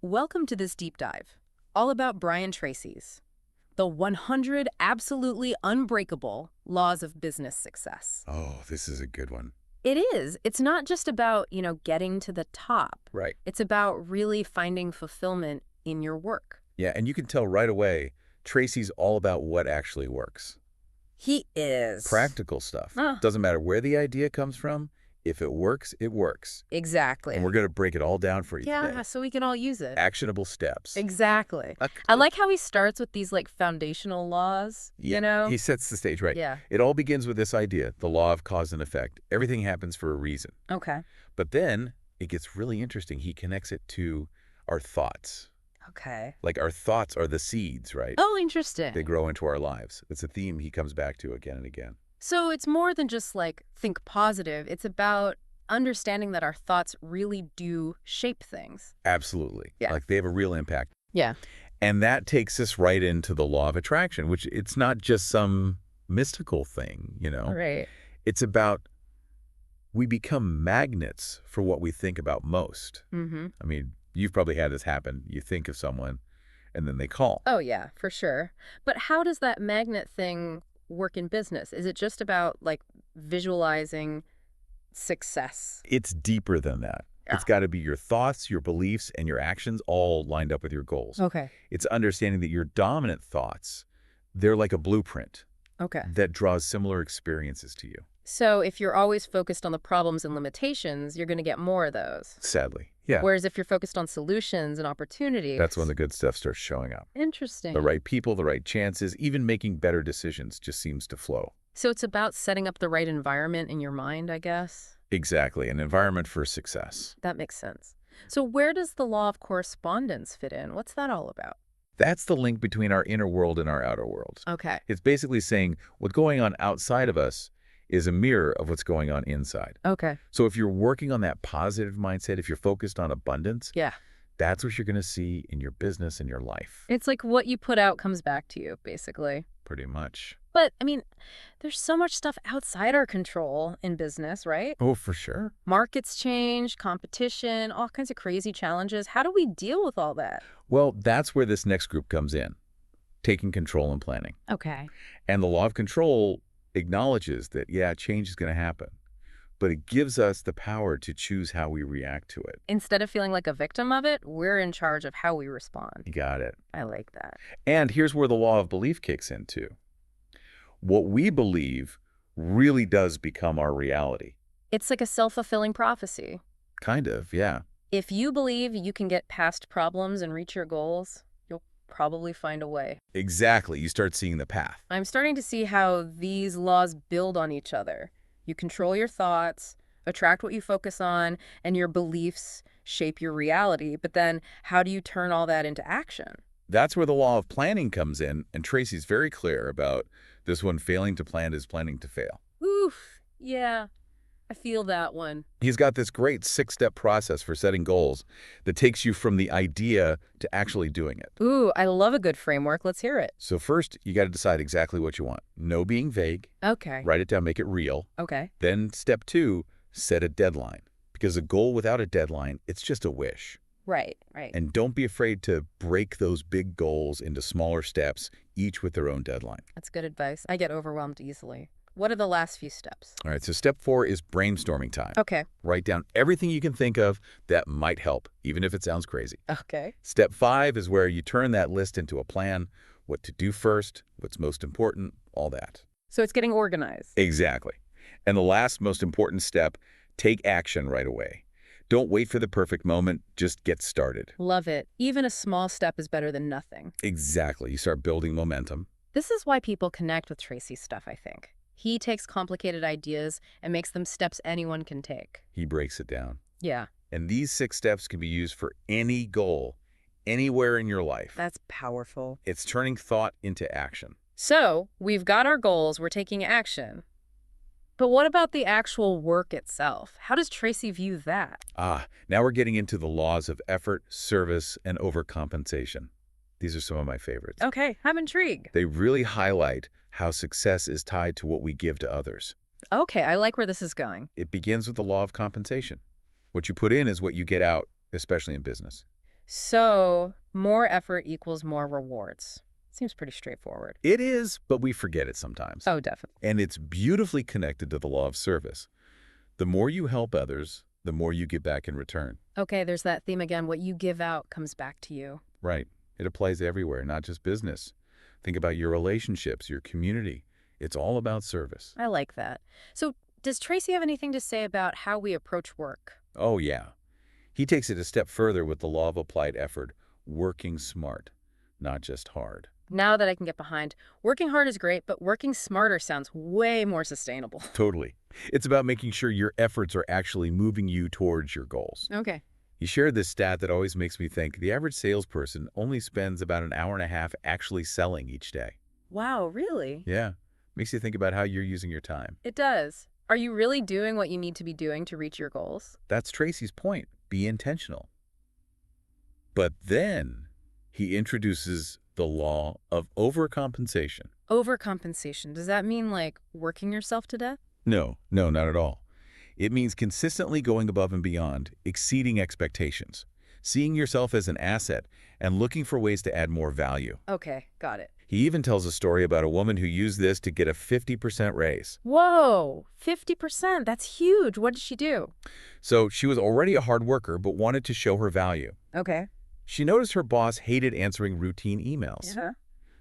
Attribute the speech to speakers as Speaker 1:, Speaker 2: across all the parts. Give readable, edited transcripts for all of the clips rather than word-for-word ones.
Speaker 1: Welcome to this deep dive, all about Brian Tracy's The 100 Absolutely Unbreakable Laws of Business Success.
Speaker 2: Oh, this is a good one.
Speaker 1: It is. It's not just about, getting to the top.
Speaker 2: Right.
Speaker 1: It's about really finding fulfillment in your work.
Speaker 2: Yeah, and you can tell right away, Tracy's all about what actually works.
Speaker 1: He is.
Speaker 2: Practical stuff.
Speaker 1: Ah.
Speaker 2: Doesn't matter where the idea comes from. If it works, it works.
Speaker 1: Exactly.
Speaker 2: And we're going to break it all down for you
Speaker 1: Yeah,
Speaker 2: today.
Speaker 1: so we can all use it.
Speaker 2: Actionable steps.
Speaker 1: Exactly. I like how he starts with these foundational laws,
Speaker 2: He sets the stage, right?
Speaker 1: Yeah.
Speaker 2: It all begins with this idea, the law of cause and effect. Everything happens for a reason.
Speaker 1: Okay.
Speaker 2: But then it gets really interesting. He connects it to our thoughts.
Speaker 1: Okay.
Speaker 2: Like our thoughts are the seeds, right?
Speaker 1: Oh, interesting.
Speaker 2: They grow into our lives. It's a theme he comes back to again and again.
Speaker 1: So it's more than just think positive. It's about understanding that our thoughts really do shape things.
Speaker 2: Absolutely.
Speaker 1: Yeah.
Speaker 2: Like they have a real impact.
Speaker 1: Yeah.
Speaker 2: And that takes us right into the law of attraction, which it's not just some mystical thing,
Speaker 1: Right.
Speaker 2: It's about we become magnets for what we think about most.
Speaker 1: Mm-hmm.
Speaker 2: I mean, you've probably had this happen. You think of someone and then they call.
Speaker 1: Oh, yeah, for sure. But how does that magnet thing work in business? Is it just about visualizing success?
Speaker 2: It's deeper than that.
Speaker 1: Yeah.
Speaker 2: It's got to be your thoughts, your beliefs, and your actions all lined up with your goals.
Speaker 1: Okay.
Speaker 2: It's understanding that your dominant thoughts, they're like a blueprint
Speaker 1: Okay.
Speaker 2: that draws similar experiences to you.
Speaker 1: So if you're always focused on the problems and limitations, you're going to get more of those.
Speaker 2: Sadly. Yeah.
Speaker 1: Whereas if you're focused on solutions and opportunities...
Speaker 2: That's when the good stuff starts showing up.
Speaker 1: Interesting.
Speaker 2: The right people, the right chances, even making better decisions just seems to flow.
Speaker 1: So it's about setting up the right environment in your mind, I guess?
Speaker 2: Exactly. An environment for success.
Speaker 1: That makes sense. So where does the law of correspondence fit in? What's that all about?
Speaker 2: That's the link between our inner world and our outer world.
Speaker 1: Okay.
Speaker 2: It's basically saying what's going on outside of us is a mirror of what's going on inside.
Speaker 1: Okay.
Speaker 2: So if you're working on that positive mindset, if you're focused on abundance,
Speaker 1: Yeah.
Speaker 2: that's what you're going to see in your business and your life.
Speaker 1: It's like what you put out comes back to you, basically.
Speaker 2: Pretty much.
Speaker 1: But, there's so much stuff outside our control in business, right?
Speaker 2: Oh, for sure.
Speaker 1: Markets change, competition, all kinds of crazy challenges. How do we deal with all that?
Speaker 2: Well, that's where this next group comes in, taking control and planning.
Speaker 1: Okay.
Speaker 2: And the law of control acknowledges that, yeah, change is going to happen, but it gives us the power to choose how we react to it.
Speaker 1: Instead of feeling like a victim of it, we're in charge of how we respond.
Speaker 2: You got it.
Speaker 1: I like that.
Speaker 2: And here's where the law of belief kicks in, too. What we believe really does become our reality.
Speaker 1: It's like a self-fulfilling prophecy.
Speaker 2: Kind of, yeah.
Speaker 1: If you believe you can get past problems and reach your goals, you'll probably find a way.
Speaker 2: Exactly. You start seeing the path.
Speaker 1: I'm starting to see how these laws build on each other. You control your thoughts, attract what you focus on, and your beliefs shape your reality. But then how do you turn all that into action?
Speaker 2: That's where the law of planning comes in, and Tracy's very clear about this one: failing to plan is planning to fail.
Speaker 1: Oof, yeah, I feel that one.
Speaker 2: He's got this great 6-step process for setting goals that takes you from the idea to actually doing it.
Speaker 1: Ooh, I love a good framework. Let's hear it.
Speaker 2: So first, you got to decide exactly what you want. No being vague.
Speaker 1: Okay.
Speaker 2: Write it down, make it real.
Speaker 1: Okay.
Speaker 2: Then step 2, set a deadline. Because a goal without a deadline, it's just a wish.
Speaker 1: Right.
Speaker 2: And don't be afraid to break those big goals into smaller steps, each with their own deadline.
Speaker 1: That's good advice. I get overwhelmed easily. What are the last few steps?
Speaker 2: All right, so step 4 is brainstorming time.
Speaker 1: Okay.
Speaker 2: Write down everything you can think of that might help, even if it sounds crazy.
Speaker 1: Okay.
Speaker 2: Step 5 is where you turn that list into a plan, what to do first, what's most important, all that.
Speaker 1: So it's getting organized.
Speaker 2: Exactly. And the last most important step, take action right away. Don't wait for the perfect moment, just get started.
Speaker 1: Love it. Even a small step is better than nothing.
Speaker 2: Exactly. You start building momentum.
Speaker 1: This is why people connect with Tracy's stuff, I think. He takes complicated ideas and makes them steps anyone can take.
Speaker 2: He breaks it down.
Speaker 1: Yeah.
Speaker 2: And these 6 steps can be used for any goal, anywhere in your life.
Speaker 1: That's powerful.
Speaker 2: It's turning thought into action.
Speaker 1: So, we've got our goals, we're taking action. But what about the actual work itself? How does Tracy view that?
Speaker 2: Now we're getting into the laws of effort, service, and overcompensation. These are some of my favorites.
Speaker 1: Okay, I'm intrigued.
Speaker 2: They really highlight how success is tied to what we give to others.
Speaker 1: Okay, I like where this is going.
Speaker 2: It begins with the law of compensation. What you put in is what you get out, especially in business.
Speaker 1: So more effort equals more rewards. Seems pretty straightforward.
Speaker 2: It is, but we forget it sometimes.
Speaker 1: Oh, definitely.
Speaker 2: And it's beautifully connected to the law of service. The more you help others, the more you get back in return.
Speaker 1: Okay, there's that theme again. What you give out comes back to you.
Speaker 2: Right. It applies everywhere, not just business. Think about your relationships, your community. It's all about service.
Speaker 1: I like that. So does Tracy have anything to say about how we approach work?
Speaker 2: Oh, yeah. He takes it a step further with the law of applied effort, working smart, not just hard.
Speaker 1: Now that I can get behind, working hard is great, but working smarter sounds way more sustainable.
Speaker 2: Totally. It's about making sure your efforts are actually moving you towards your goals.
Speaker 1: Okay.
Speaker 2: He shared this stat that always makes me think the average salesperson only spends about an hour and a half actually selling each day.
Speaker 1: Wow, really?
Speaker 2: Yeah. Makes you think about how you're using your time.
Speaker 1: It does. Are you really doing what you need to be doing to reach your goals?
Speaker 2: That's Tracy's point. Be intentional. But then he introduces the law of overcompensation.
Speaker 1: Overcompensation. Does that mean like working yourself to death?
Speaker 2: No, not at all. It means consistently going above and beyond, exceeding expectations, seeing yourself as an asset, and looking for ways to add more value.
Speaker 1: Okay, got it.
Speaker 2: He even tells a story about a woman who used this to get a 50% raise.
Speaker 1: Whoa, 50%. That's huge. What did she do?
Speaker 2: So she was already a hard worker, but wanted to show her value.
Speaker 1: Okay.
Speaker 2: She noticed her boss hated answering routine emails.
Speaker 1: Yeah.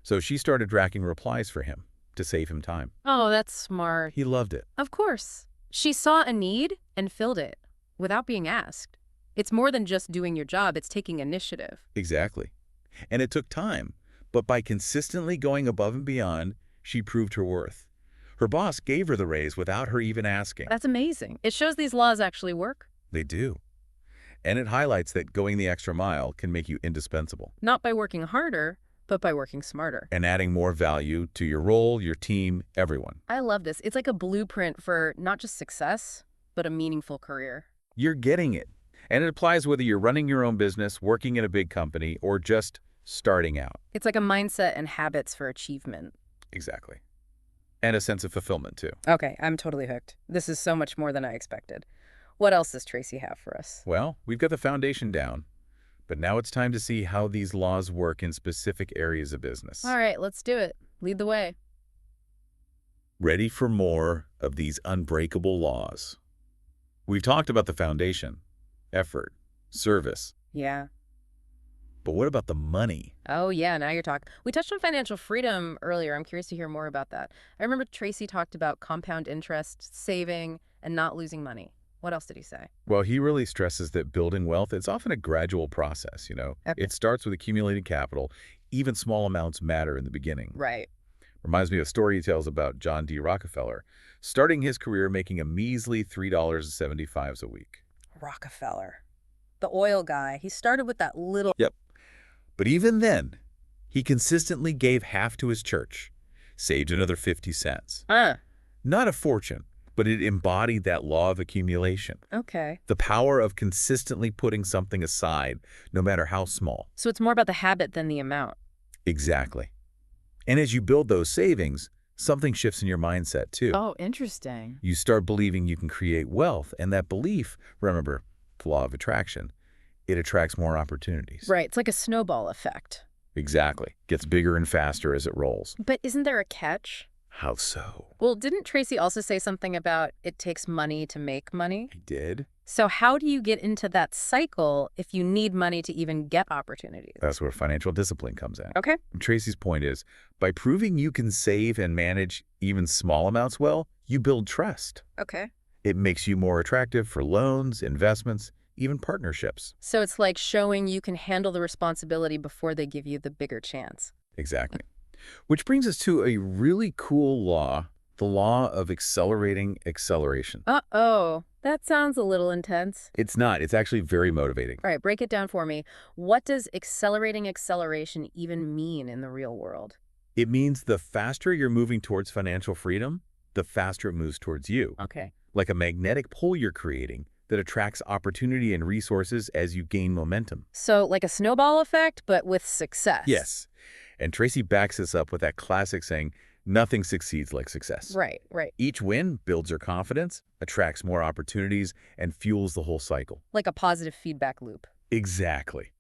Speaker 2: So she started drafting replies for him to save him time.
Speaker 1: Oh, that's smart.
Speaker 2: He loved it.
Speaker 1: Of course. She saw a need and filled it without being asked. It's more than just doing your job. It's taking initiative.
Speaker 2: Exactly. And it took time, but by consistently going above and beyond, she proved her worth. Her boss gave her the raise without her even asking.
Speaker 1: That's amazing. It shows these laws actually work.
Speaker 2: They do. And it highlights that going the extra mile can make you indispensable.
Speaker 1: Not by working harder, but by working smarter.
Speaker 2: And adding more value to your role, your team, everyone.
Speaker 1: I love this. It's like a blueprint for not just success, but a meaningful career.
Speaker 2: You're getting it. And it applies whether you're running your own business, working in a big company, or just starting out.
Speaker 1: It's like a mindset and habits for achievement.
Speaker 2: Exactly. And a sense of fulfillment, too.
Speaker 1: Okay, I'm totally hooked. This is so much more than I expected. What else does Tracy have for us?
Speaker 2: Well, we've got the foundation down, but now it's time to see how these laws work in specific areas of business.
Speaker 1: All right, let's do it. Lead the way.
Speaker 2: Ready for more of these unbreakable laws? We've talked about the foundation, effort, service,
Speaker 1: Yeah.
Speaker 2: but what about the money?
Speaker 1: Oh, yeah, now you're talking. We touched on financial freedom earlier. I'm curious to hear more about that. I remember Tracy talked about compound interest, saving, and not losing money. What else did he say?
Speaker 2: Well, he really stresses that building wealth, it's often a gradual process,
Speaker 1: Okay.
Speaker 2: It starts with accumulating capital. Even small amounts matter in the beginning.
Speaker 1: Right.
Speaker 2: Reminds me of a story he tells about John D. Rockefeller, starting his career making a measly $3.75 a week.
Speaker 1: Rockefeller. The oil guy. He started with that little...
Speaker 2: Yep. But even then, he consistently gave half to his church, saved another 50 cents. Not a fortune, but it embodied that law of accumulation.
Speaker 1: Okay.
Speaker 2: The power of consistently putting something aside, no matter how small.
Speaker 1: So it's more about the habit than the amount.
Speaker 2: Exactly. And as you build those savings, something shifts in your mindset too.
Speaker 1: Oh, interesting.
Speaker 2: You start believing you can create wealth, and that belief, remember, the law of attraction, it attracts more opportunities.
Speaker 1: Right. It's like a snowball effect.
Speaker 2: Exactly. Gets bigger and faster as it rolls.
Speaker 1: But isn't there a catch?
Speaker 2: How so?
Speaker 1: Well, didn't Tracy also say something about it takes money to make money?
Speaker 2: I did.
Speaker 1: So how do you get into that cycle if you need money to even get opportunities?
Speaker 2: That's where financial discipline comes in.
Speaker 1: Okay.
Speaker 2: Tracy's point is, by proving you can save and manage even small amounts well, you build trust.
Speaker 1: Okay.
Speaker 2: It makes you more attractive for loans, investments, even partnerships.
Speaker 1: So it's like showing you can handle the responsibility before they give you the bigger chance.
Speaker 2: Exactly. Which brings us to a really cool law, the law of accelerating acceleration.
Speaker 1: Uh-oh. That sounds a little intense.
Speaker 2: It's not. It's actually very motivating.
Speaker 1: All right, break it down for me. What does accelerating acceleration even mean in the real world?
Speaker 2: It means the faster you're moving towards financial freedom, the faster it moves towards you.
Speaker 1: Okay.
Speaker 2: Like a magnetic pull you're creating that attracts opportunity and resources as you gain momentum.
Speaker 1: So like a snowball effect, but with success.
Speaker 2: Yes. And Tracy backs this up with that classic saying, nothing succeeds like success.
Speaker 1: Right, right.
Speaker 2: Each win builds your confidence, attracts more opportunities, and fuels the whole cycle.
Speaker 1: Like a positive feedback loop.
Speaker 2: Exactly.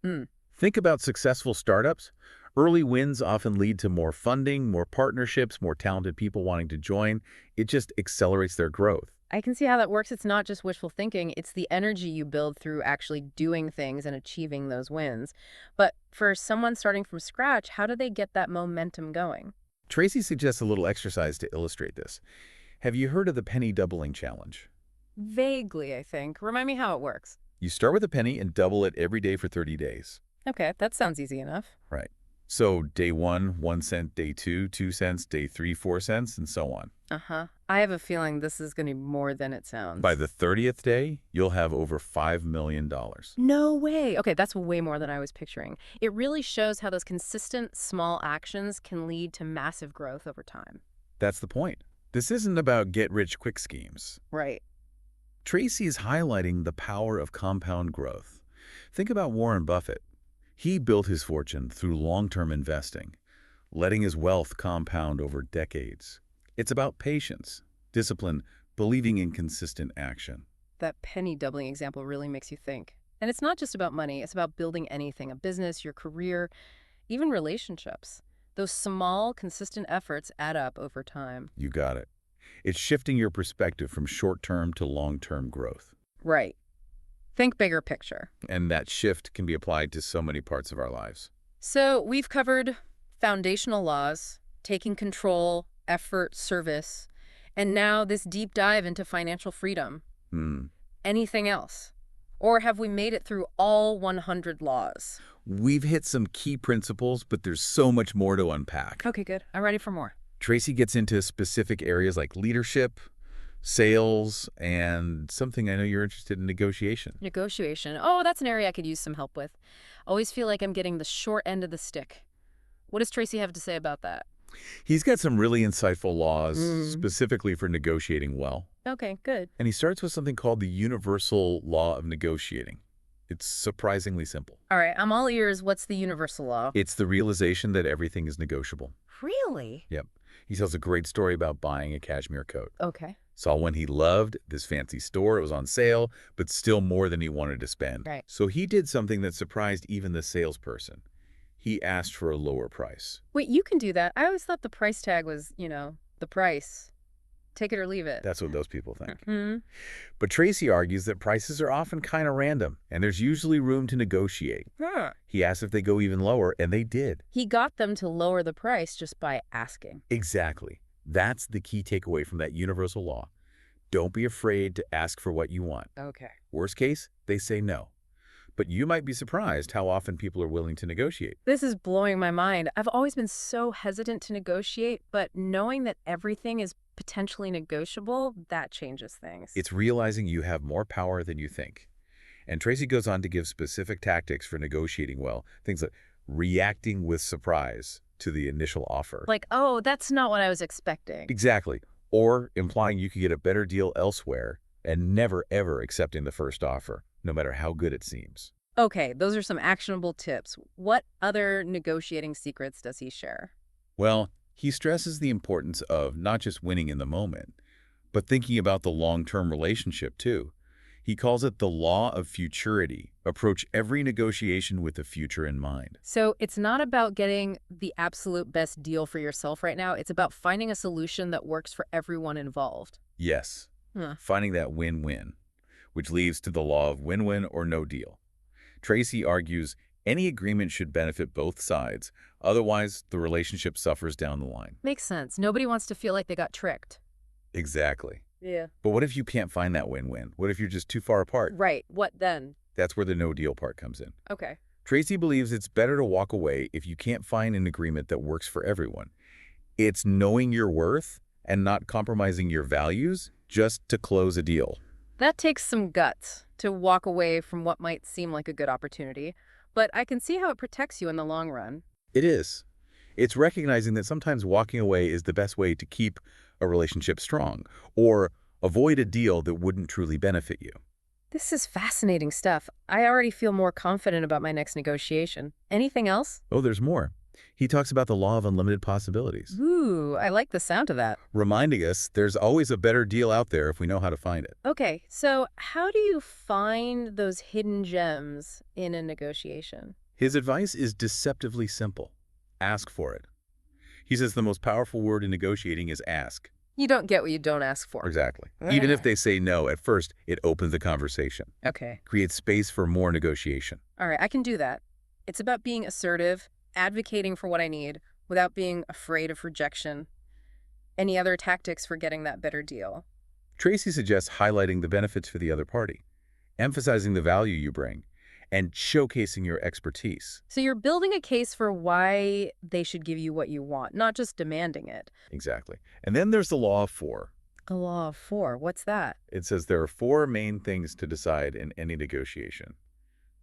Speaker 2: Think about successful startups. Early wins often lead to more funding, more partnerships, more talented people wanting to join. It just accelerates their growth.
Speaker 1: I can see how that works. It's not just wishful thinking. It's the energy you build through actually doing things and achieving those wins. But for someone starting from scratch, how do they get that momentum going?
Speaker 2: Tracy suggests a little exercise to illustrate this. Have you heard of the penny doubling challenge?
Speaker 1: Vaguely, I think. Remind me how it works.
Speaker 2: You start with a penny and double it every day for 30 days.
Speaker 1: Okay, that sounds easy enough.
Speaker 2: Right. So day 1, 1 cent, day 2, 2 cents, day 3, 4 cents, and so on.
Speaker 1: Uh-huh. I have a feeling this is going to be more than it sounds.
Speaker 2: By the 30th day, you'll have over $5 million.
Speaker 1: No way. Okay, that's way more than I was picturing. It really shows how those consistent small actions can lead to massive growth over time.
Speaker 2: That's the point. This isn't about get-rich-quick schemes.
Speaker 1: Right.
Speaker 2: Tracy is highlighting the power of compound growth. Think about Warren Buffett. He built his fortune through long-term investing, letting his wealth compound over decades. It's about patience, discipline, believing in consistent action.
Speaker 1: That penny doubling example really makes you think. And it's not just about money. It's about building anything, a business, your career, even relationships. Those small, consistent efforts add up over time.
Speaker 2: You got it. It's shifting your perspective from short-term to long-term growth.
Speaker 1: Right. Think bigger picture.
Speaker 2: And that shift can be applied to so many parts of our lives.
Speaker 1: So we've covered foundational laws, taking control, effort, service, and now this deep dive into financial freedom. Anything else? Or have we made it through all 100 laws?
Speaker 2: We've hit some key principles, but there's so much more to unpack.
Speaker 1: Okay, good. I'm ready for more.
Speaker 2: Tracy gets into specific areas like leadership, sales, and something I know you're interested in, negotiation.
Speaker 1: Negotiation. Oh, that's an area I could use some help with. Always feel like I'm getting the short end of the stick. What does Tracy have to say about that?
Speaker 2: He's got some really insightful laws specifically for negotiating well.
Speaker 1: Okay, good.
Speaker 2: And he starts with something called the universal law of negotiating. It's surprisingly simple.
Speaker 1: All right, I'm all ears. What's the universal law?
Speaker 2: It's the realization that everything is negotiable.
Speaker 1: Really?
Speaker 2: Yep. He tells a great story about buying a cashmere coat.
Speaker 1: Okay.
Speaker 2: Saw one he loved, this fancy store, it was on sale, but still more than he wanted to spend.
Speaker 1: Right.
Speaker 2: So he did something that surprised even the salesperson. He asked for a lower price.
Speaker 1: Wait, you can do that. I always thought the price tag was, the price. Take it or leave it.
Speaker 2: That's what those people think. But Tracy argues that prices are often kind of random, and there's usually room to negotiate.
Speaker 1: Yeah.
Speaker 2: He asked if they go even lower, and they did.
Speaker 1: He got them to lower the price just by asking.
Speaker 2: Exactly. That's the key takeaway from that universal law. Don't be afraid to ask for what you want.
Speaker 1: Okay.
Speaker 2: Worst case, they say no. But you might be surprised how often people are willing to negotiate.
Speaker 1: This is blowing my mind. I've always been so hesitant to negotiate, but knowing that everything is potentially negotiable, that changes things.
Speaker 2: It's realizing you have more power than you think. And Tracy goes on to give specific tactics for negotiating well, things like reacting with surprise to the initial offer.
Speaker 1: Like, oh, that's not what I was expecting.
Speaker 2: Exactly. Or implying you could get a better deal elsewhere and never, ever accepting the first offer, no matter how good it seems.
Speaker 1: Okay, those are some actionable tips. What other negotiating secrets does he share?
Speaker 2: Well, he stresses the importance of not just winning in the moment, but thinking about the long-term relationship too. He calls it the law of futurity. Approach every negotiation with the future in mind.
Speaker 1: So it's not about getting the absolute best deal for yourself right now. It's about finding a solution that works for everyone involved.
Speaker 2: Yes, finding that win-win, which leads to the law of win-win or no deal. Tracy argues any agreement should benefit both sides. Otherwise, the relationship suffers down the line.
Speaker 1: Makes sense. Nobody wants to feel like they got tricked.
Speaker 2: Exactly.
Speaker 1: Yeah.
Speaker 2: But what if you can't find that win-win? What if you're just too far apart?
Speaker 1: Right. What then?
Speaker 2: That's where the no deal part comes in.
Speaker 1: Okay.
Speaker 2: Tracy believes it's better to walk away if you can't find an agreement that works for everyone. It's knowing your worth and not compromising your values just to close a deal.
Speaker 1: That takes some guts to walk away from what might seem like a good opportunity, but I can see how it protects you in the long run.
Speaker 2: It is. It's recognizing that sometimes walking away is the best way to keep a relationship strong or avoid a deal that wouldn't truly benefit you.
Speaker 1: This is fascinating stuff. I already feel more confident about my next negotiation. Anything else?
Speaker 2: Oh, there's more. He talks about the law of unlimited possibilities.
Speaker 1: Ooh, I like the sound of that.
Speaker 2: Reminding us there's always a better deal out there if we know how to find it.
Speaker 1: Okay, so how do you find those hidden gems in a negotiation?
Speaker 2: His advice is deceptively simple. Ask for it. He says the most powerful word in negotiating is ask.
Speaker 1: You don't get what you don't ask for.
Speaker 2: Exactly. Even if they say no at first, it opens the conversation,
Speaker 1: Okay.
Speaker 2: creates space for more negotiation.
Speaker 1: All right, I can do that. It's about being assertive, advocating for what I need, without being afraid of rejection. Any other tactics for getting that better deal?
Speaker 2: Tracy suggests highlighting the benefits for the other party, emphasizing the value you bring, and showcasing your expertise.
Speaker 1: So you're building a case for why they should give you what you want, not just demanding it.
Speaker 2: Exactly. And then there's the law of four.
Speaker 1: A law of four. What's that?
Speaker 2: It says there are four main things to decide in any negotiation: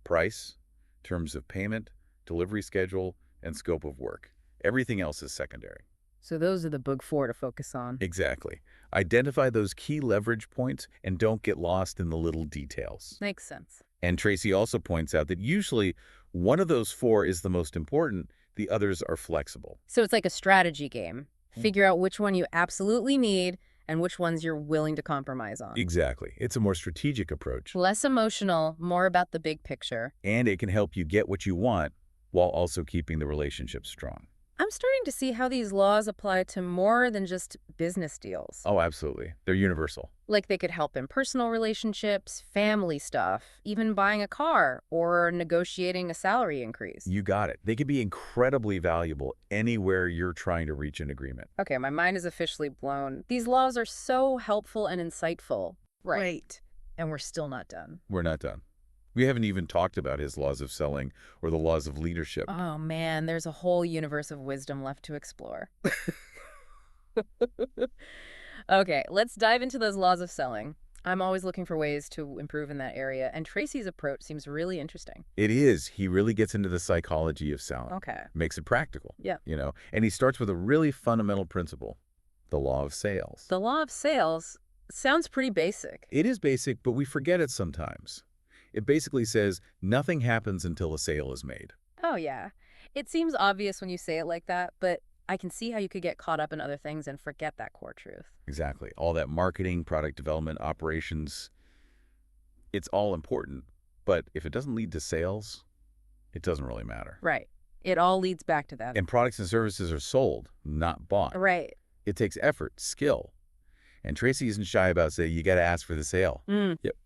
Speaker 2: price, terms of payment, delivery schedule, and scope of work. Everything else is secondary.
Speaker 1: So those are the big four to focus on.
Speaker 2: Exactly. Identify those key leverage points and don't get lost in the little details.
Speaker 1: Makes sense.
Speaker 2: And Tracy also points out that usually one of those four is the most important, the others are flexible.
Speaker 1: So it's like a strategy game. Figure out which one you absolutely need and which ones you're willing to compromise on.
Speaker 2: Exactly. It's a more strategic approach.
Speaker 1: Less emotional, more about the big picture.
Speaker 2: And it can help you get what you want while also keeping the relationship strong.
Speaker 1: I'm starting to see how these laws apply to more than just business deals.
Speaker 2: Oh, absolutely. They're universal.
Speaker 1: Like they could help in personal relationships, family stuff, even buying a car or negotiating a salary increase.
Speaker 2: You got it. They can be incredibly valuable anywhere you're trying to reach an agreement.
Speaker 1: Okay, my mind is officially blown. These laws are so helpful and insightful. Right. And we're still not done.
Speaker 2: We're not done. We haven't even talked about his laws of selling or the laws of leadership.
Speaker 1: Oh man, there's a whole universe of wisdom left to explore. Okay, let's dive into those laws of selling. I'm always looking for ways to improve in that area, and Tracy's approach seems really interesting.
Speaker 2: It is. He really gets into the psychology of selling.
Speaker 1: Okay.
Speaker 2: Makes it practical.
Speaker 1: Yeah.
Speaker 2: And he starts with a really fundamental principle, the law of sales.
Speaker 1: The law of sales sounds pretty basic.
Speaker 2: It is basic, but we forget it sometimes. It basically says nothing happens until a sale is made.
Speaker 1: Oh, yeah. It seems obvious when you say it like that, but I can see how you could get caught up in other things and forget that core truth.
Speaker 2: Exactly. All that marketing, product development, operations, it's all important. But if it doesn't lead to sales, it doesn't really matter.
Speaker 1: Right. It all leads back to that.
Speaker 2: And products and services are sold, not bought.
Speaker 1: Right.
Speaker 2: It takes effort, skill. And Tracy isn't shy about saying you got to ask for the sale. Yep.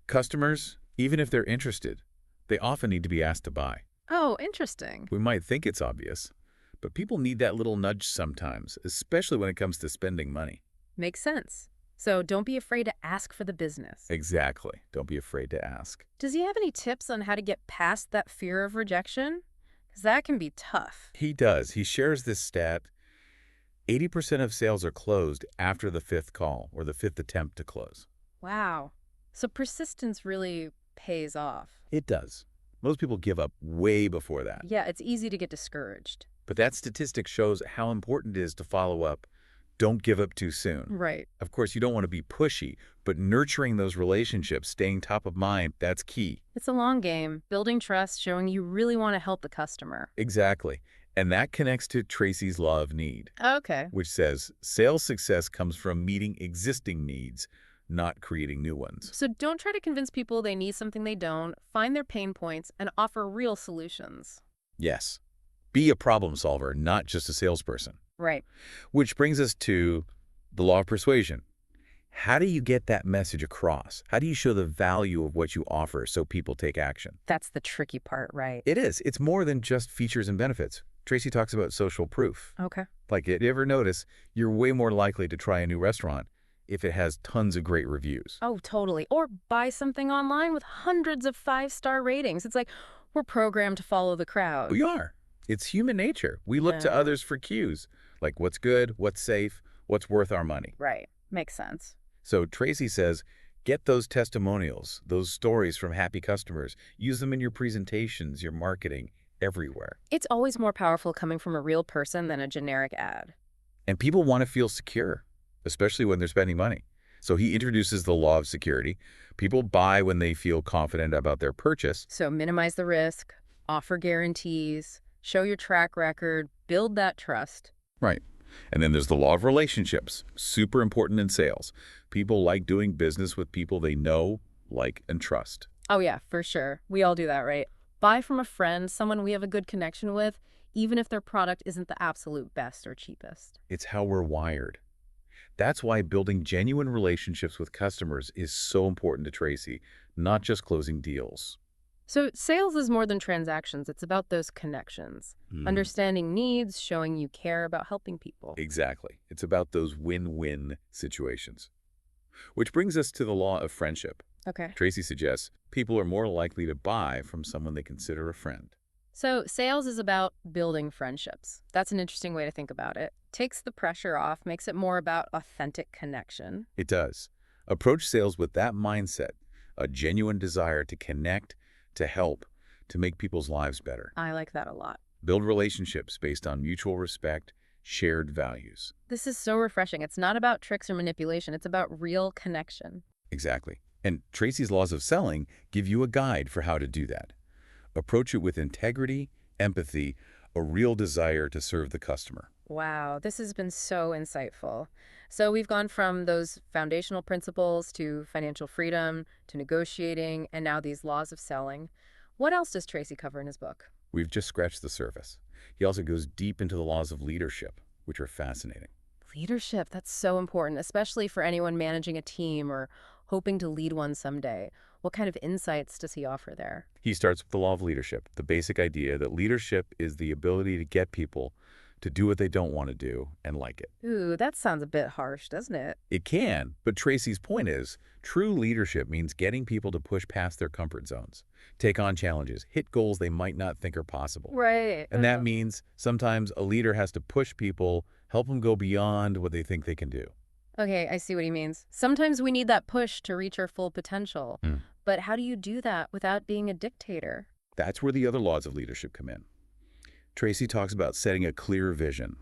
Speaker 2: Customers, even if they're interested, they often need to be asked to buy.
Speaker 1: Oh, interesting.
Speaker 2: We might think it's obvious, but people need that little nudge sometimes, especially when it comes to spending money.
Speaker 1: Makes sense. So don't be afraid to ask for the business.
Speaker 2: Exactly. Don't be afraid to ask.
Speaker 1: Does he have any tips on how to get past that fear of rejection? Because that can be tough.
Speaker 2: He does. He shares this stat. 80% of sales are closed after the fifth call or the fifth attempt to close.
Speaker 1: Wow. So persistence really pays off.
Speaker 2: It does. Most people give up way before that.
Speaker 1: Yeah, it's easy to get discouraged.
Speaker 2: But that statistic shows how important it is to follow up. Don't give up too soon.
Speaker 1: Right.
Speaker 2: Of course, you don't want to be pushy, but nurturing those relationships, staying top of mind, that's key.
Speaker 1: It's a long game, building trust, showing you really want to help the customer.
Speaker 2: Exactly. And that connects to Tracy's law of need,
Speaker 1: Okay.
Speaker 2: which says sales success comes from meeting existing needs, not creating new ones.
Speaker 1: So don't try to convince people they need something they don't. Find their pain points and offer real solutions.
Speaker 2: Yes. Be a problem solver, not just a salesperson.
Speaker 1: Right.
Speaker 2: Which brings us to the law of persuasion. How do you get that message across? How do you show the value of what you offer so people take action?
Speaker 1: That's the tricky part, right?
Speaker 2: It is. It's more than just features and benefits. Tracy talks about social proof.
Speaker 1: Okay.
Speaker 2: Like, you ever notice you're way more likely to try a new restaurant if it has tons of great reviews.
Speaker 1: Oh, totally. Or buy something online with hundreds of 5-star ratings. It's like we're programmed to follow the crowd.
Speaker 2: We are. It's human nature. We look to
Speaker 1: Yeah.
Speaker 2: others for cues, like what's good, what's safe, what's worth our money.
Speaker 1: Right. Makes sense.
Speaker 2: So Tracy says, get those testimonials, those stories from happy customers. Use them in your presentations, your marketing, everywhere.
Speaker 1: It's always more powerful coming from a real person than a generic ad.
Speaker 2: And people want to feel secure, especially when they're spending money. So he introduces the law of security. People buy when they feel confident about their purchase.
Speaker 1: So minimize the risk, offer guarantees, show your track record, build that trust.
Speaker 2: Right. And then there's the law of relationships, super important in sales. People like doing business with people they know, like, and trust.
Speaker 1: Oh yeah, for sure. We all do that, right? buy from a friend, someone we have a good connection with, even if their product isn't the absolute best or cheapest.
Speaker 2: It's how we're wired. That's why building genuine relationships with customers is so important to Tracy, not just closing deals.
Speaker 1: So sales is more than transactions. It's about those connections,
Speaker 2: Mm,
Speaker 1: understanding needs, showing you care about helping people.
Speaker 2: exactly. It's about those win-win situations. Which brings us to the law of friendship.
Speaker 1: Okay.
Speaker 2: Tracy suggests people are more likely to buy from someone they consider a friend.
Speaker 1: So sales is about building friendships. That's an interesting way to think about it. Takes the pressure off, makes it more about authentic connection.
Speaker 2: It does. Approach sales with that mindset, a genuine desire to connect, to help, to make people's lives better.
Speaker 1: I like that a lot.
Speaker 2: Build relationships based on mutual respect, shared values.
Speaker 1: This is so refreshing. It's not about tricks or manipulation. It's about real connection.
Speaker 2: Exactly. And Tracy's laws of selling give you a guide for how to do that. Approach it with integrity, empathy, a real desire to serve the customer.
Speaker 1: Wow, this has been so insightful. So we've gone from those foundational principles to financial freedom, to negotiating, and now these laws of selling. What else does Tracy cover in his book?
Speaker 2: We've just scratched the surface. He also goes deep into the laws of leadership, which are fascinating.
Speaker 1: Leadership, that's so important, especially for anyone managing a team or hoping to lead one someday. What kind of insights does he offer there?
Speaker 2: He starts with the law of leadership, the basic idea that leadership is the ability to get people to do what they don't want to do and like it.
Speaker 1: Ooh, that sounds a bit harsh, doesn't it?
Speaker 2: It can, but Tracy's point is, true leadership means getting people to push past their comfort zones, take on challenges, hit goals they might not think are possible.
Speaker 1: Right.
Speaker 2: And that means sometimes a leader has to push people, help them go beyond what they think they can do.
Speaker 1: Okay, I see what he means. Sometimes we need that push to reach our full potential.
Speaker 2: Hmm.
Speaker 1: But how do you do that without being a dictator?
Speaker 2: That's where the other laws of leadership come in. Tracy talks about setting a clear vision,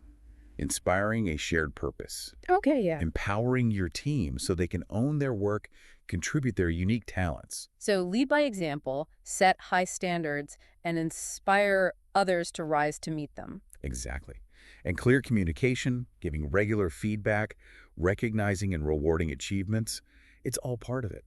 Speaker 2: inspiring a shared purpose,
Speaker 1: Okay, yeah.
Speaker 2: empowering your team so they can own their work, contribute their unique talents.
Speaker 1: So lead by example, set high standards, and inspire others to rise to meet them.
Speaker 2: Exactly. And clear communication, giving regular feedback, recognizing and rewarding achievements, it's all part of it.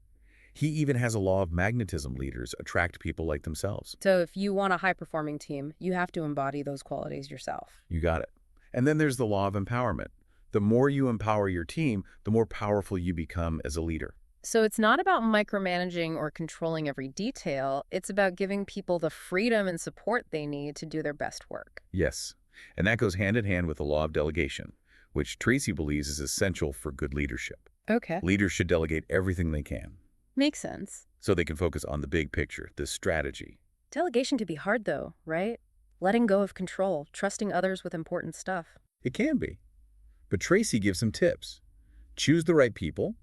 Speaker 2: He even has a law of magnetism. Leaders attract people like themselves.
Speaker 1: So if you want a high-performing team, you have to embody those qualities yourself.
Speaker 2: You got it. And then there's the law of empowerment. The more you empower your team, the more powerful you become as a leader.
Speaker 1: So it's not about micromanaging or controlling every detail. It's about giving people the freedom and support they need to do their best work.
Speaker 2: Yes. And that goes hand in hand with the law of delegation, which Tracy believes is essential for good leadership.
Speaker 1: Okay.
Speaker 2: Leaders should delegate everything they can
Speaker 1: Makes sense.
Speaker 2: so they can focus on the big picture, the strategy.
Speaker 1: Delegation can be hard, though, right? Letting go of control, trusting others with important stuff.
Speaker 2: It can be. But Tracy gives some tips. Choose the right people,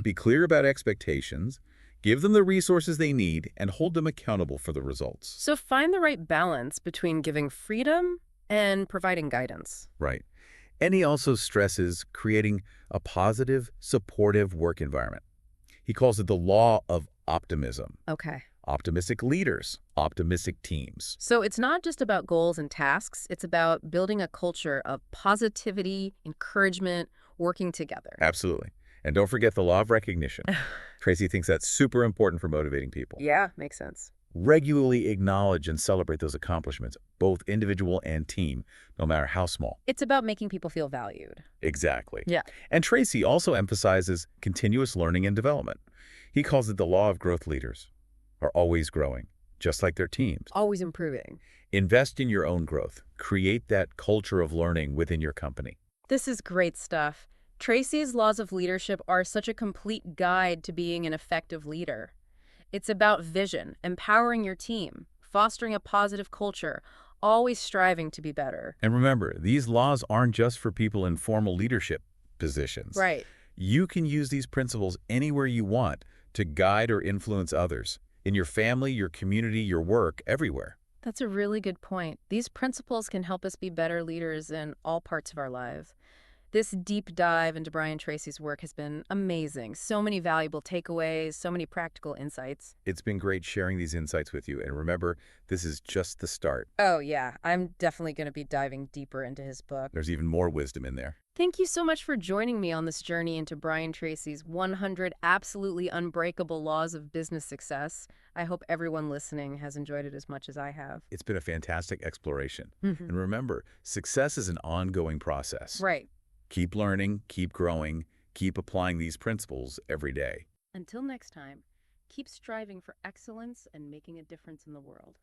Speaker 2: be clear about expectations, give them the resources they need, and hold them accountable for the results.
Speaker 1: So find the right balance between giving freedom and providing guidance.
Speaker 2: Right. And he also stresses creating a positive, supportive work environment. He calls it the law of optimism.
Speaker 1: Okay.
Speaker 2: Optimistic leaders, optimistic teams.
Speaker 1: So it's not just about goals and tasks. It's about building a culture of positivity, encouragement, working together.
Speaker 2: Absolutely. And don't forget the law of recognition. Tracy thinks that's super important for motivating people.
Speaker 1: Yeah, makes sense.
Speaker 2: Regularly acknowledge and celebrate those accomplishments, both individual and team, no matter how small.
Speaker 1: It's about making people feel valued.
Speaker 2: Exactly.
Speaker 1: Yeah.
Speaker 2: And Tracy also emphasizes continuous learning and development. He calls it the law of growth. Leaders are always growing, just like their teams.
Speaker 1: Always improving.
Speaker 2: Invest in your own growth. Create that culture of learning within your company.
Speaker 1: This is great stuff. Tracy's laws of leadership are such a complete guide to being an effective leader. It's about vision, empowering your team, fostering a positive culture, always striving to be better.
Speaker 2: And remember, these laws aren't just for people in formal leadership positions.
Speaker 1: Right.
Speaker 2: You can use these principles anywhere you want to guide or influence others, in your family, your community, your work, everywhere.
Speaker 1: That's a really good point. These principles can help us be better leaders in all parts of our lives. This deep dive into Brian Tracy's work has been amazing. So many valuable takeaways, so many practical insights.
Speaker 2: It's been great sharing these insights with you. And remember, this is just the start.
Speaker 1: Oh, yeah. I'm definitely going to be diving deeper into his book.
Speaker 2: There's even more wisdom in there.
Speaker 1: Thank you so much for joining me on this journey into Brian Tracy's 100 absolutely unbreakable laws of business success. I hope everyone listening has enjoyed it as much as I have.
Speaker 2: It's been a fantastic exploration.
Speaker 1: Mhm.
Speaker 2: And remember, success is an ongoing process.
Speaker 1: Right.
Speaker 2: Keep learning, keep growing, keep applying these principles every day.
Speaker 1: Until next time, keep striving for excellence and making a difference in the world.